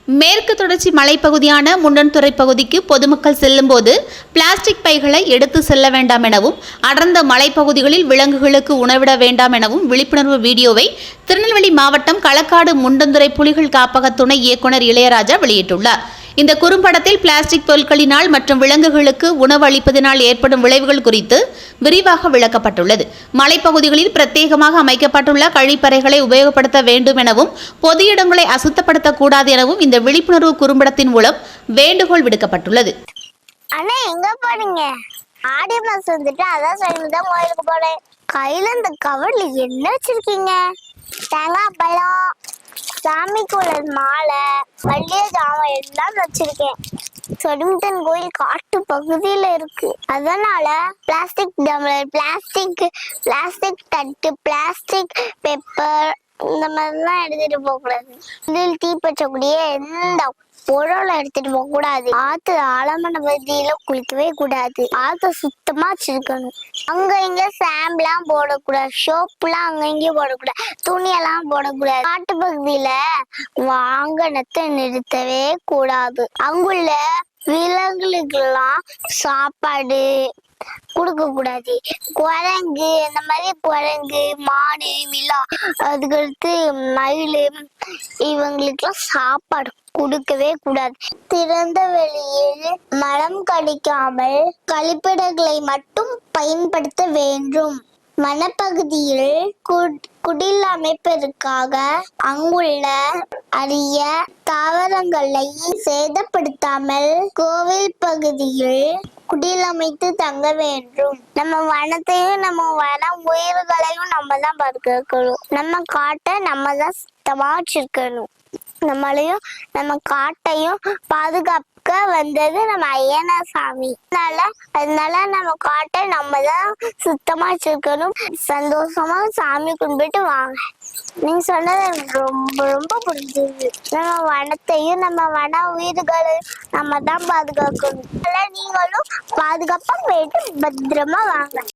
மேற்கு தொடர்ச்சி மலைப்பகுதியான முண்டன்துறை பகுதிக்கு பொதுமக்கள் செல்லும்போது பிளாஸ்டிக் பைகளை எடுத்து செல்ல வேண்டாம் எனவும், அடர்ந்த மலைப்பகுதிகளில் விலங்குகளுக்கு உணவிட வேண்டாம் எனவும் விழிப்புணர்வு வீடியோவை திருநெல்வேலி மாவட்டம் களக்காடு முண்டன்துறை புலிகள் காப்பக துணை இயக்குநர் இளையராஜா வெளியிட்டுள்ளார். இந்த குறும்படத்தில் பிளாஸ்டிக் பொருட்களினால் மற்றும் விலங்குகளுக்கு உணவு அளிப்பதனால் ஏற்படும் விளைவுகள் குறித்து விரிவாக விளக்கப்பட்டுள்ளது. மலைப்பகுதிகளில் பிரத்யேகமாக அமைக்கப்பட்டுள்ள கழிப்பறைகளை உபயோகப்படுத்த வேண்டும் எனவும், பொது இடங்களை அசுத்தப்படுத்தக்கூடாது எனவும் இந்த விழிப்புணர்வு குறும்படத்தின் மூலம் வேண்டுகோள் விடுக்கப்பட்டுள்ளது. அண்ணா எங்க போறீங்க? ஆடி மாசம் வந்துட்டு அதான் சொல்லிதான் கோயிலுக்கு போறேன். கையில இந்த கவர்ல என்ன வச்சிருக்கீங்க? தேங்காய் பழம், சாமிக்குள்ள மாலை, மல்லிகை ஜாமான் எல்லாம் வச்சிருக்கேன். சொரிமுத்தன் கோயில் காட்டு பகுதியில இருக்கு. அதனால பிளாஸ்டிக் டம்ளர், பிளாஸ்டிக் தட்டு, பிளாஸ்டிக் பேப்பர் இந்த மாதிரிலாம் எடுத்துட்டு போக கூடாது. இதில் தீப்பற்றக்கூடிய எந்த பொருளை எடுத்துட்டு போக கூடாது. ஆத்து ஆழமான பகுதியில குளிக்கவே கூடாது. ஆத்த சுத்தமா வச்சிருக்கணும். அங்க இங்க ஷாம்புலாம் போடக்கூடாது. சோப்புலாம் அங்க இங்கேயும் போடக்கூடாது. துணியெல்லாம் போடக்கூடாது. காட்டு பகுதியில வாகனத்தை நிறுத்தவே கூடாது. அங்குள்ள விலங்குகளுக்கெல்லாம் சாப்பாடு கொடுக்க கூடாது. குரங்கு, இந்த மாதிரி குரங்கு, மாடு, விலா, அதுக்கடுத்து மயில், இவங்களுக்கெல்லாம் சாப்பாடு கொடுக்கவே கூடாது. திறந்த வெளியில் மரம் கடிக்காமல் கழிப்பிடங்களை மட்டும் பயன்படுத்த வேண்டும். வனப்பகுதியில் குடில் அமைப்பதற்காக அங்குள்ள அரிய தாவரங்களை சேதப்படுத்தாமல் கோவில் பகுதியில் குடில் அமைத்து தங்க வேண்டும். நம்ம வனத்தையும் நம்ம வன உயிர்களையும் நம்ம தான் பாதுகாக்கணும். நம்ம காட்டை நம்ம தான் சுத்தமா வச்சிருக்கணும். நம்மளையும் நம்ம காட்டையும் பாதுகாக்க வந்தது நம்ம ஐயனார் சாமி. அதனால நம்ம காட்டை நம்ம தான் சுத்தமா வச்சிருக்கணும். சந்தோஷமா சாமி கும்பிட்டு வாங்க. நீங்க சொன்னது எனக்கு ரொம்ப ரொம்ப பிடிச்சது. நம்ம வனத்தையும் நம்ம வன உயிர்களையும் நம்ம தான் பாதுகாக்கணும். நீங்களும் பாதுகாப்பா போயிட்டு பத்திரமா வாங்க.